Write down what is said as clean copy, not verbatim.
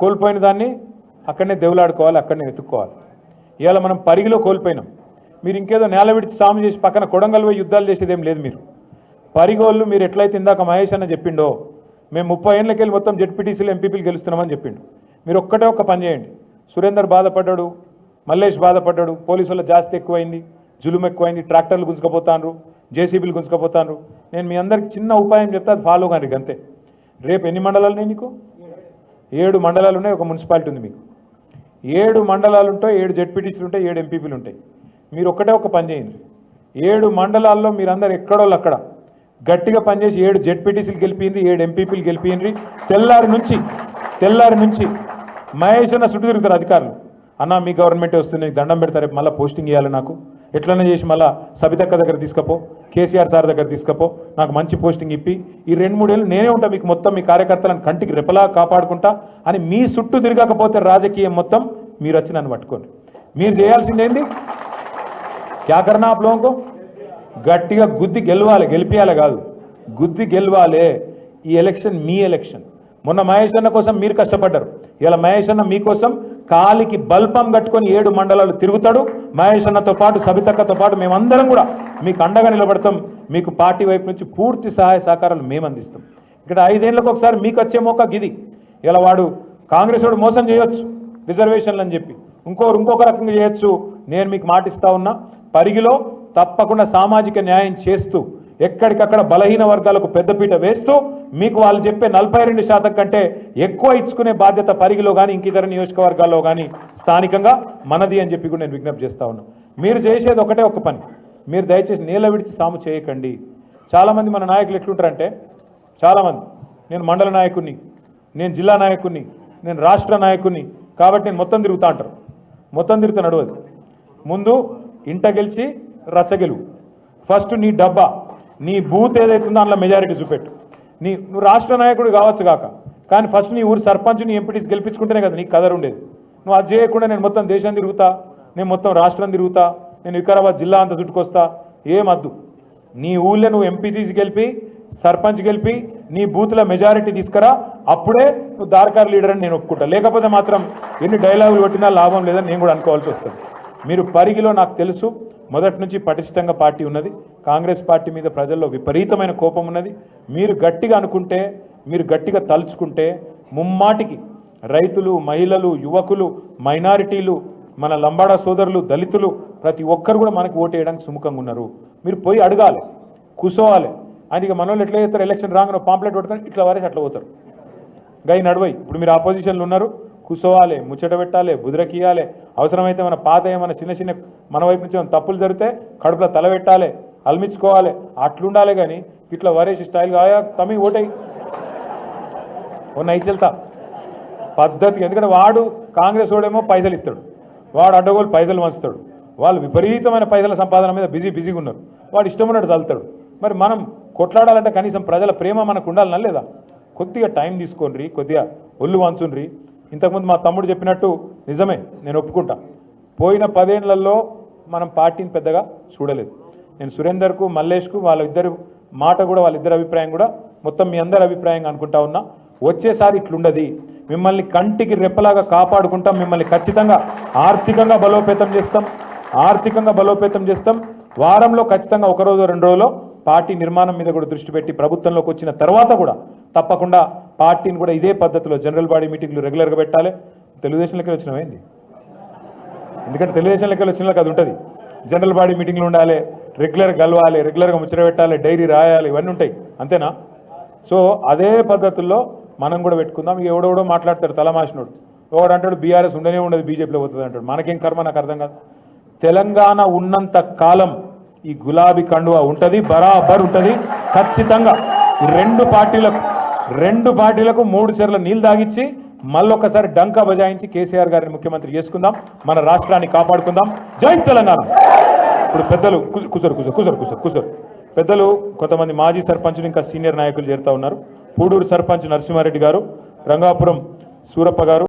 కోల్పోయిన దాన్ని అక్కడనే దేవులాడుకోవాలి, అక్కడనే వెతుక్కోవాలి. ఇవాళ మనం పరిగిలో కోల్పోయినాం. మీరు ఇంకేదో నేల విడిచి సాము చేసి పక్కన కొడంగల్ పోయి యుద్ధాలు చేసేదేం లేదు. మీరు పరిగోళ్ళు మీరు ఎట్లయితే ఇందాక మహేష్ అన్న చెప్పిండో మేము 30 ఏళ్ళకెళ్ళి మొత్తం జెడ్పీటీసీలు ఎంపీపీలు గెలుస్తున్నామని చెప్పిండు. మీరు ఒక్క పని చేయండి. సురేందర్ బాధపడ్డాడు, మల్లేష్ బాధపడ్డాడు, పోలీసుల జాస్తి ఎక్కువైంది, జులుం ఎక్కువైంది, ట్రాక్టర్లు గుంజుకపోతాను, జేసీబీలు గుంజుకపోతాను. నేను మీ అందరికి చిన్న ఉపాయం చెప్తే అది ఫాలో కానీ అంతే. రేపు ఎన్ని మండలాలు ఉన్నాయి? నీకు 7 మండలాలు ఉన్నాయి, ఒక మున్సిపాలిటీ ఉంది. మీకు 7 మండలాలు ఉంటాయి, 7 జెడ్పీటీసీలు ఉంటాయి, 7 ఎంపీపీలు ఉంటాయి. మీరు ఒక పని చేయండి. 7 మండలాల్లో మీరందరూ ఎక్కడోళ్ళు అక్కడ గట్టిగా పనిచేసి 7 జెడ్పీటీసీలు గెలిపిండ్రి, 7 ఎంపీపీలు గెలిపిండ్రి. తెల్లారి నుంచి మహేష్ అన్న చుట్టూ తిరుగుతారు అధికారులు. అన్న మీ గవర్నమెంటే వస్తుంది, దండం పెడతారు, రేపు మళ్ళీ పోస్టింగ్ ఇవ్వాలి, నాకు ఎట్లనే చేసి మళ్ళీ సబితక్క దగ్గర తీసుకపో, కేసీఆర్ సార్ దగ్గర తీసుకపో, నాకు మంచి పోస్టింగ్ ఇప్పి ఈ 2-3 ఏళ్ళు నేనే ఉంటా, మీకు మొత్తం మీ కార్యకర్తలను కంటికి రెపలా కాపాడుకుంటా అని మీ చుట్టూ తిరగకపోతే రాజకీయం మొత్తం మీరు వచ్చి నన్ను పట్టుకోండి. మీరు చేయాల్సింది ఏంది? క్యా కర్నా ఆప్ లోగోं को? గట్టిగా గుద్ది గెలవాలి, గెలిపియాలి కాదు, గుద్ది గెలవాలి. ఈ ఎలక్షన్ మీ ఎలక్షన్. మొన్న మహేష్ అన్న కోసం మీరు కష్టపడ్డారు. ఇలా మహేష్ అన్న మీకోసం కాలికి బల్పం కట్టుకొని 7 మండలాలు తిరుగుతాడు. మహేష్ అన్నతో పాటు సబితక్కతో పాటు మేమందరం కూడా మీకు అండగా నిలబడతాం. మీకు పార్టీ వైపు నుంచి పూర్తి సహాయ సహకారాలు మేము అందిస్తాం. ఇక్కడ 5 ఏళ్ళకు ఒకసారి మీకు వచ్చే మోక గిది. ఇలా వాడు కాంగ్రెస్ వాడు మోసం చేయొచ్చు రిజర్వేషన్లు అని చెప్పి, ఇంకొక రకంగా చేయొచ్చు. నేను మీకు మాటిస్తా ఉన్నా, పరిగిలో తప్పకుండా సామాజిక న్యాయం చేస్తూ ఎక్కడికక్కడ బలహీన వర్గాలకు పెద్దపీట వేస్తూ మీకు వాళ్ళు చెప్పే 42% కంటే ఎక్కువ ఇచ్చుకునే బాధ్యత పరిగిలో కానీ ఇంకితర నియోజకవర్గాల్లో కానీ స్థానికంగా మనది అని చెప్పి కూడా నేను విజ్ఞప్తి చేస్తా ఉన్నా. మీరు చేసేది ఒక పని. మీరు దయచేసి నీళ్ళ విడిచి సాము చేయకండి. చాలామంది మన నాయకులు ఎట్లుంటారంటే, చాలామంది నేను మండల నాయకుడిని, నేను జిల్లా నాయకుడిని, నేను రాష్ట్ర నాయకుడిని కాబట్టి నేను మొత్తం తిరుగుతా అంటారు. మొత్తం తిరుగుతా నడవదు. ముందు ఇంట గెలిచి రచ్చగెలువు. ఫస్ట్ నీ డబ్బా, నీ బూత్ ఏదైతుందో అందులో మెజారిటీ చూపెట్టు. నువ్వు రాష్ట్ర నాయకుడు కావచ్చు కాక, కానీ ఫస్ట్ నీ ఊరు సర్పంచ్ని ఎంపీటీస్ గెలిపించుకుంటేనే కదా నీకు కదరు ఉండేది. నువ్వు అది చేయకుండా నేను మొత్తం దేశం తిరుగుతా, నేను మొత్తం రాష్ట్రం తిరుగుతా, నేను వికారాబాద్ జిల్లా అంతా చుట్టుకొస్తా, ఏమద్దు. నీ ఊళ్ళో నువ్వు ఎంపీటీస్ గెలిపి, సర్పంచ్ గెలిపి, నీ బూత్లో మెజారిటీ తీసుకురా, అప్పుడే నువ్వు దార్కార్ లీడర్ అని నేను ఒప్పుకుంటా. లేకపోతే మాత్రం ఎన్ని డైలాగులు కొట్టినా లాభం లేదని నేను కూడా అనుకోవాల్సి వస్తుంది. మీరు పరిగిలో నాకు తెలుసు మొదటి నుంచి పటిష్టంగా పార్టీ ఉన్నది. కాంగ్రెస్ పార్టీ మీద ప్రజల్లో విపరీతమైన కోపం ఉన్నది. మీరు గట్టిగా అనుకుంటే, మీరు గట్టిగా తలుచుకుంటే ముమ్మాటికి రైతులు, మహిళలు, యువకులు, మైనారిటీలు, మన లంబాడా సోదరులు, దళితులు ప్రతి ఒక్కరు కూడా మనకు ఓటు వేయడానికి సుముఖంగా ఉన్నారు. మీరు పోయి అడగాలి, కూర్చోవాలి. ఆయన ఇక మనోళ్ళు ఎట్లా చేస్తారు, ఎలక్షన్ రాగానే పాంప్లెట్ పట్టుకొని ఇట్లా వారేసి అట్లా పోతారు. గై నడవై. ఇప్పుడు మీరు ఆపోజిషన్లు ఉన్నారు, కూర్చోవాలి, ముచ్చట పెట్టాలి, బుదిరకియాలి. అవసరమైతే మన పాత ఏమైనా చిన్న మన వైపు నుంచి ఏమైనా తప్పులు జరిగితే కడుపులో తల పెట్టాలి, అల్మించుకోవాలి. అట్లుండాలి. కానీ ఇట్లా వరేసి స్టైల్గా ఆయా తమి ఓటై నై చెల్తా పద్ధతి. ఎందుకంటే వాడు కాంగ్రెస్ వాడేమో పైసలు ఇస్తాడు, వాడు అడ్డగోలు పైసలు పంచుతాడు. వాళ్ళు విపరీతమైన పైసల సంపాదన మీద బిజీగా ఉన్నారు. వాడు ఇష్టం ఉన్నట్టు చల్లుతాడు. మరి మనం కొట్లాడాలంటే కనీసం ప్రజల ప్రేమ మనకు ఉండాలన్నా లేదా? కొద్దిగా టైం తీసుకోండి, కొద్దిగా ఒళ్ళు వంచుండ్రి. ఇంతకుముందు మా తమ్ముడు చెప్పినట్టు నిజమే, నేను ఒప్పుకుంటా. పోయిన 10 ఏళ్లలో మనం పార్టీని పెద్దగా చూడలేదు. నేను సురేందర్కు, మల్లేష్కు వాళ్ళిద్దరి మాట కూడా, వాళ్ళిద్దరి అభిప్రాయం కూడా మొత్తం మీ అందరి అభిప్రాయంగా అనుకుంటా ఉన్నా. వచ్చేసారి ఇట్లుండది. మిమ్మల్ని కంటికి రెప్పలాగా కాపాడుకుంటాం. మిమ్మల్ని ఖచ్చితంగా ఆర్థికంగా బలోపేతం చేస్తాం. వారంలో ఖచ్చితంగా 1 రోజు 2 రోజుల్లో పార్టీ నిర్మాణం మీద కూడా దృష్టి పెట్టి ప్రభుత్వంలోకి వచ్చిన తర్వాత కూడా తప్పకుండా పార్టీని కూడా ఇదే పద్ధతిలో జనరల్ బాడీ మీటింగ్లు రెగ్యులర్గా పెట్టాలి. తెలుగుదేశం లెక్కలు వచ్చినవేంది? ఎందుకంటే తెలుగుదేశం లెక్కలు వచ్చిన అది ఉంటుంది. జనరల్ బాడీ మీటింగ్లు ఉండాలి, రెగ్యులర్గా కలవాలి, రెగ్యులర్గా ముచ్చట పెట్టాలి, డైరీ రాయాలి, ఇవన్నీ ఉంటాయి. అంతేనా? సో అదే పద్ధతుల్లో మనం కూడా పెట్టుకుందాం. ఇక ఎవడెవడో మాట్లాడతాడు తలమాసినోడు. ఒకడు అంటాడు బీఆర్ఎస్ ఉండనే ఉండదు, బీజేపీలో పోతుంది అంటాడు. మనకేం కర్మ, నాకు అర్థం కాదు. తెలంగాణ ఉన్నంత కాలం ఈ గులాబీ కండువా ఉంటుంది, బరాబర్ ఉంటుంది. ఖచ్చితంగా ఈ 2 పార్టీలకు 3 చెర్ల నీళ్ళు తాగిచ్చి మళ్ళొక్కసారి డంకా బజాయించి కేసీఆర్ గారిని ముఖ్యమంత్రి చేసుకుందాం, మన రాష్ట్రాన్ని కాపాడుకుందాం. జై తెలంగాణ. ఇప్పుడు పెద్దలు కూసరు పెద్దలు కొంతమంది మాజీ సర్పంచులు, ఇంకా సీనియర్ నాయకులు చేరుతా ఉన్నారు. పూడూరు సర్పంచ్ నరసింహారెడ్డి గారు, రంగాపురం సూరప్ప గారు,